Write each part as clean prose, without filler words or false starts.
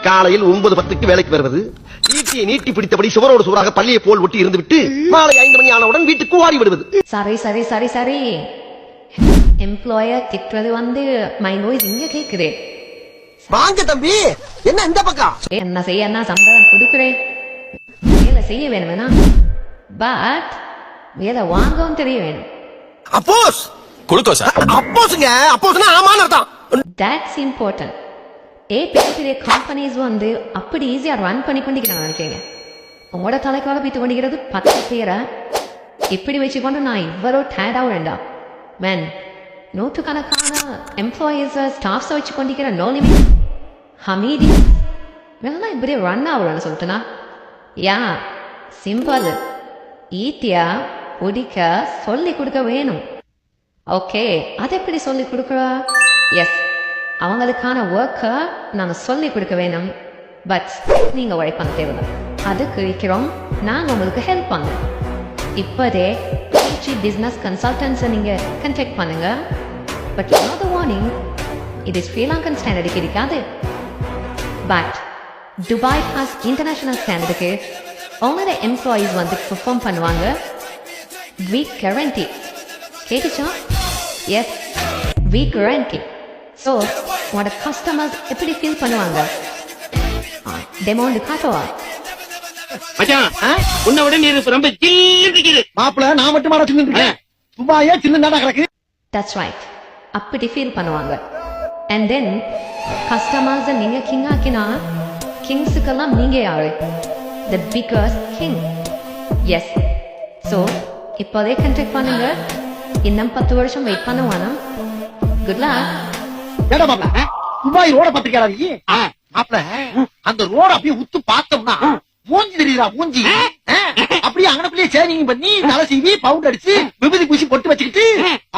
காலையில் 9:10 வேலைக்கு வருவது, ஈட்டியை நீட்டி பிடித்தபடி சுவரோடு சுவராக பள்ளியை போல் ஒட்டி இருந்து விட்டு மாலை 5 மணி ஆனவுடன் வீட்டுக்கு ஓடி விடுவது. சரி எம்ப்ளாயர் திட்டுறது வந்து மை நோய்ஸ் இங்க கேக்குது. வாங்க தம்பி, என்ன இந்த பக்கம்? என்ன செய்ய, என்ன சம்பளம் கொடுக்குறேன், வேலை செய்ய வேணும்னா, பட் வேலை வாங்கவும் தெரிய வேணும். அப்போஸ் கொடுக்கோ சார். அப்போஸ்ங்க, அப்போஸ்னா ஆமான்னு அர்த்தம். That's important. பெரிய கம்பெனிஸ் வந்து அப்படி ஈஸியா ரன் பண்ணி கொண்டிருக்கிறாங்க நினைக்கிறீங்க. உங்களோட தலைக்கால பீத்து கொண்டிருக்கிறது 10 பேரை இப்படி வச்சுக்கொண்டு நான் இவ்வளோ டயர்ட் ஆகுறேன்டா மேன். நூற்றுக்கணக்கான எம்ப்ளாயீஸ் ஸ்டாஃப்ஸை வச்சு கொண்டிருக்கிற நோ லிமிட் ஹமீதி வேணா இப்படி ரன் ஆகுறேன்னு சொல்லிட்டுனா யா சிம்பிள். ஈட்டியா பிடிக்க சொல்லி கொடுக்க வேணும். ஓகே, அதை எப்படி சொல்லி கொடுக்குறா? எஸ், அவங்களுக்கான ஒர்க்கை நாங்கள் சொல்லி கொடுக்க வேணும். பட் நீங்கள் உழைப்பாங்க தேவை, அதுக்கு இருக்கிறோம் நாங்கள் உங்களுக்கு ஹெல்ப் பண்ணுறோம். இப்போதே பிஸ்னஸ் கன்சல்டன்ஸை நீங்கள் கன்டாக்ட் பண்ணுங்க. பட் another warning, இது ஸ்ரீலங்கன் ஸ்டாண்டர்டுக்கு இருக்காது. பட் துபாய் பாஸ் இன்டர்நேஷனல் ஸ்டாண்டர்டுக்கு அவங்களோட எம்ப்ளாயீஸ் வந்து பெர்ஃபார்ம் பண்ணுவாங்க. வீக் கேரண்டி கேட்டுச்சா? Yes, week guarantee. ஸோ உங்களோட கஸ்டமர்ஸ் எப்படி ஃபீல் பண்ணுவாங்க? டெமோ வந்து காட்டுவா. மச்சான், உன்னை விட நீ ரொம்ப சில்லுக்குது. மாப்பிள்ள நான் மட்டும் மாட சின்ன துபாயே சின்ன கிடக்கு. That's right. அப்படி ஃபீல் பண்ணுவாங்க. அண்ட் தென் கஸ்டமர்ஸை நீங்கள் கிங் ஆக்கினா கிங்ஸுக்கெல்லாம் நீங்கள் யாரு? The biggest king. Yes, so இப்போதே கண்டக்ட் பண்ணுங்க. இன்னும் 10 வருஷம் வெயிட் பண்ணுவானா? Good luck. ஏடா மாப்பிள்ள, துபாய் ரோட பத்திரிக்கா நீ? மாப்பிள்ள, அந்த ரோட அப்படியே உத்து பார்த்தோம்னா மூஞ்சி தெரியுதா? மூஞ்சி அப்படியே அங்கனக்குள்ளேயே சேவிங் பண்ணி தலை சீவி பவுடர் அடிச்சு விபூதி பூசி பொட்டு வச்சுக்கிட்டு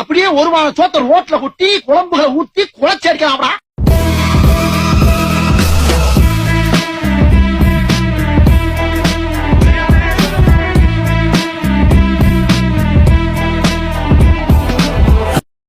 அப்படியே ஒரு வாரம் சோத்த ரோட்ல கொட்டி குழம்புகளை ஊத்தி குழச்சி அடிக்கலாம்.